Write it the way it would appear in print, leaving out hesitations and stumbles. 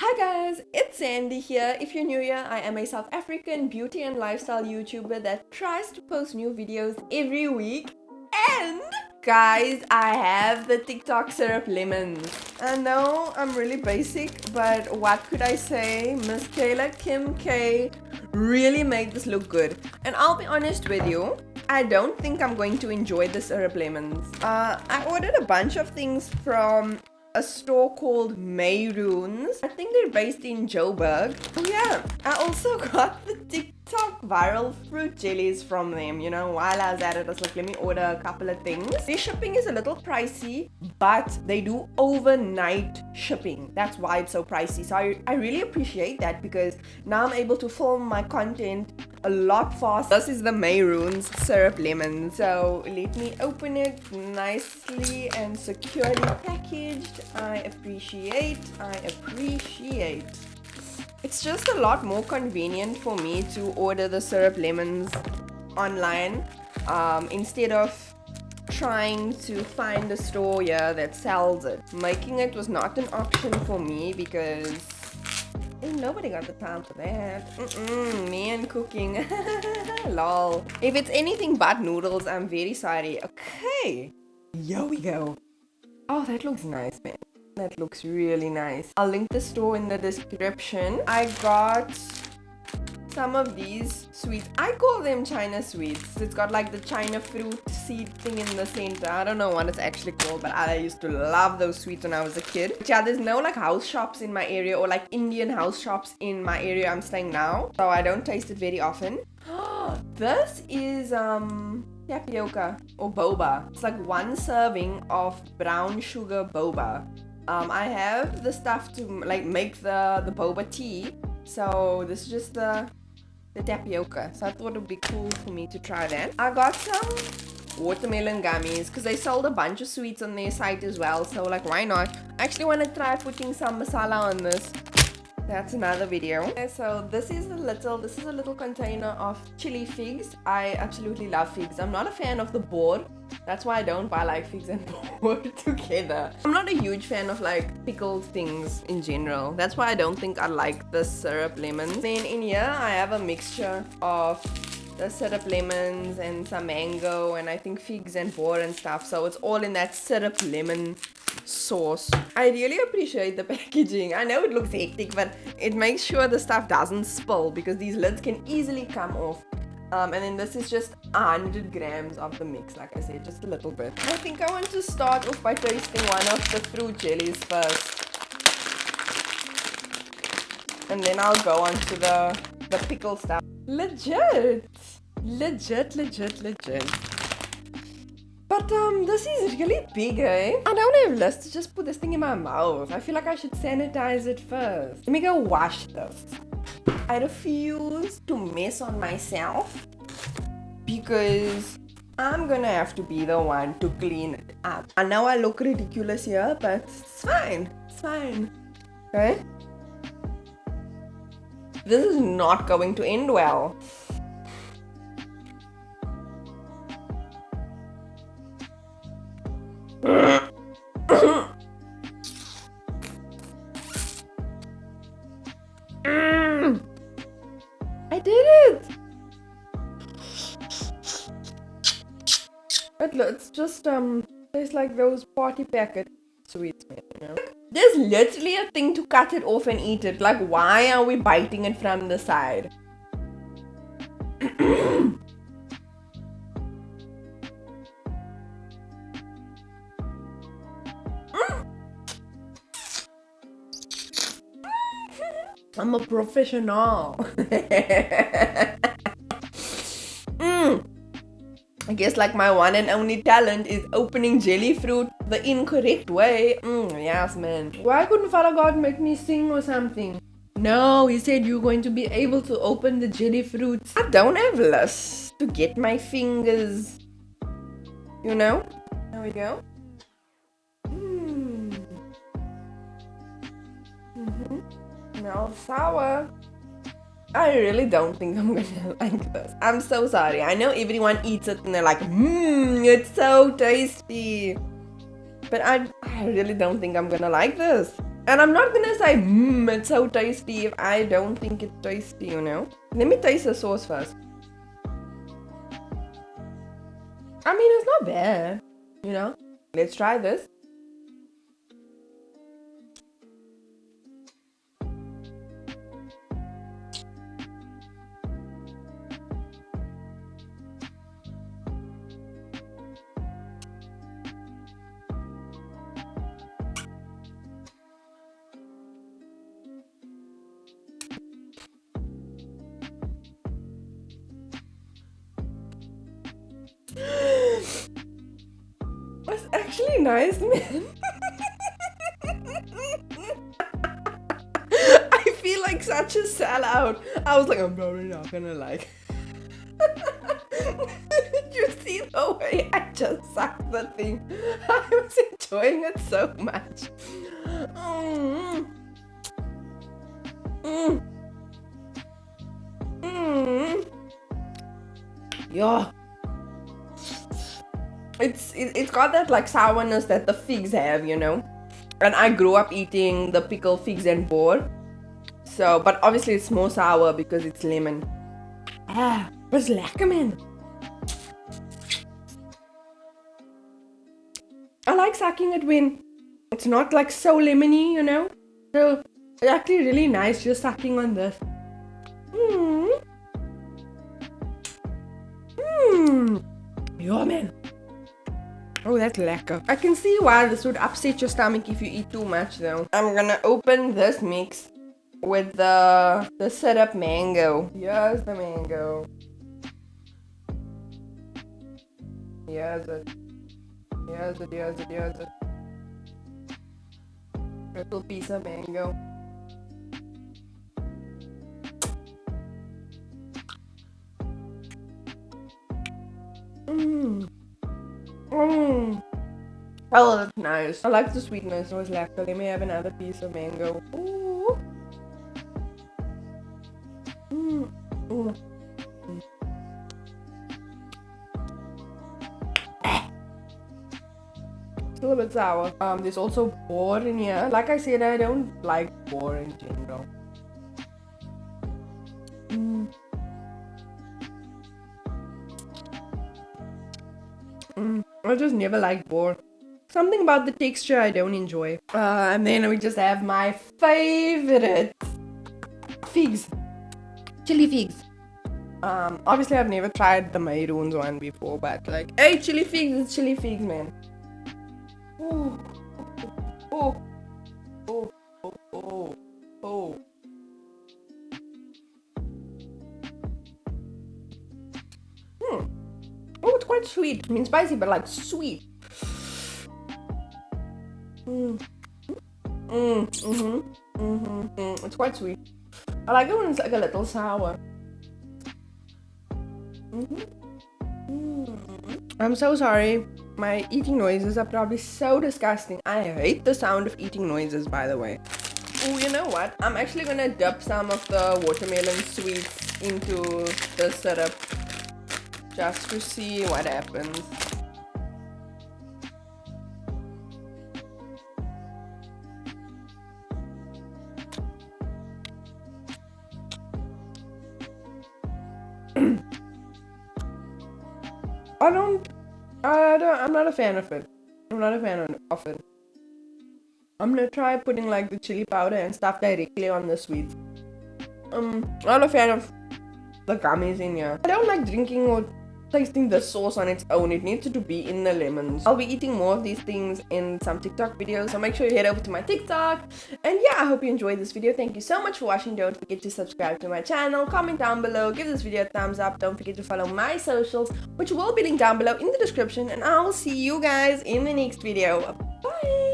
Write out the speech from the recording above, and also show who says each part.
Speaker 1: Hi guys, it's Sandy here. If you're new here, I am a South African beauty and lifestyle YouTuber that tries to post new videos every week. And guys, I have the TikTok syrup lemons. I know I'm really basic, but what could I say? Miss Kayla Kim K really made this look good. And I'll be honest with you, I don't think I'm going to enjoy the syrup lemons. I ordered a bunch of things from a store called Mayroons. I think they're based in Joburg. Oh yeah, I also got the TikTok viral fruit jellies from them. You know, while I was at it, I was like, let me order a couple of things. Their shipping is a little pricey, but they do overnight shipping. That's why it's so pricey. So I really appreciate that because now I'm able to film my content a lot faster. This is the Mayroons syrup lemon. So let me open it nicely and securely packaged. I appreciate. It's just a lot more convenient for me to order the syrup lemons online instead of trying to find a store here that sells it. Making it was not an option for me because ain't nobody got the time for that. Me and cooking. Lol. If it's anything but noodles, I'm very sorry. Okay, here we go. Oh, that looks nice, man. That looks really nice. I'll link the store in the description. I got some of these sweets. I call them China sweets. It's got like the China fruit seed thing in the center. I don't know what it's actually called, but I used to love those sweets when I was a kid. But yeah, there's no like house shops in my area or like Indian house shops in my area I'm staying now, so I don't taste it very often. This is tapioca or boba. It's like one serving of brown sugar boba. I have the stuff to like make the boba tea, so this is just the tapioca, so I thought it would be cool for me to try that. I got some watermelon gummies because they sold a bunch of sweets on their site as well, so like why not? I actually want to try putting some masala on this. That's another video. Okay, so this is a little container of chili figs. I absolutely love figs. I'm not a fan of the board. That's why I don't buy like figs and board together. I'm not a huge fan of like pickled things in general. That's why I don't think I like the syrup lemons. Then in here I have a mixture of the syrup lemons and some mango and I think figs and board and stuff. So it's all in that syrup lemon sauce. I really appreciate the packaging. I know it looks hectic, but it makes sure the stuff doesn't spill because these lids can easily come off. And then this is just 100 grams of the mix, like I said, just a little bit. I think I want to start off by tasting one of the fruit jellies first. And then I'll go on to the pickle stuff. Legit. But this is really big, eh? I don't have lust to just put this thing in my mouth. I feel like I should sanitize it first. Let me go wash this. I refuse to mess on myself because I'm gonna have to be the one to clean it up. I know I look ridiculous here, but it's fine. It's fine. Okay? This is not going to end well. I did it! It's just tastes like those party packet sweets, man, you know? There's literally a thing to cut it off and eat it. Like, why are we biting it from the side? I'm a professional. I guess like my one and only talent is opening jelly fruit the incorrect way. Yes, man. Why couldn't Father God make me sing or something? No, he said you're going to be able to open the jelly fruits. I don't have lust to get my fingers, you know? There we go. Smells sour. I really don't think I'm gonna like this. I'm so sorry. I know everyone eats it and they're like, it's so tasty. But I really don't think I'm gonna like this. And I'm not gonna say, it's so tasty if I don't think it's tasty, you know? Let me taste the sauce first. I mean, it's not bad, you know? Let's try this. It's actually nice, man. I feel like such a sellout. I was like, I'm probably not gonna like. Did you see the way I just sucked the thing? I was enjoying it so much. Mm. Mm. Mm. Yeah. It's got that like sourness that the figs have, you know. And I grew up eating the pickled figs and boar. So, but obviously it's more sour because it's lemon. Ah, but it's lekker, man. I like sucking it when it's not like so lemony, you know. So it's actually really nice just sucking on this. Mmm. Mmm. Yeah, man. Oh, that's lekker. I can see why this would upset your stomach if you eat too much though. I'm gonna open this mix with the syrup mango. Here's the mango. Here's it. Here's it, here's it, here's it. Little piece of mango. Mmm. Mmm. Oh, that's nice. I like the sweetness. It was lekker. Let me have another piece of mango. Ooh. Mm. Ooh. Mm. Still a bit sour. There's also boar in here. Like I said, I don't like boar in general. Mm. I just never liked boar. Something about the texture I don't enjoy. And then we just have my favorite figs. Chili figs. Obviously I've never tried the maroons one before, but like, hey, chili figs, it's chili figs, man. Oh, oh, oh, oh, oh, oh. Oh, it's quite sweet. I mean spicy, but like sweet. It's quite sweet. I like it when it's like a little sour. I'm so sorry. My eating noises are probably so disgusting. I hate the sound of eating noises, by the way. Oh, you know what? I'm actually gonna dip some of the watermelon sweets into the syrup just to see what happens. I'm not a fan of it. I'm not a fan of it. I'm gonna try putting like the chili powder and stuff directly on the sweets. Not a fan of the gummies in here. I don't like drinking or tasting the sauce on its own. It needs to be in the lemons. I'll be eating more of these things in some TikTok videos, so make sure you head over to my TikTok. And yeah, I hope you enjoyed this video. Thank you so much for watching. Don't forget to subscribe to my channel, comment down below, give this video a thumbs up. Don't forget to follow my socials, which will be linked down below in the description, and I will see you guys in the next video. Bye.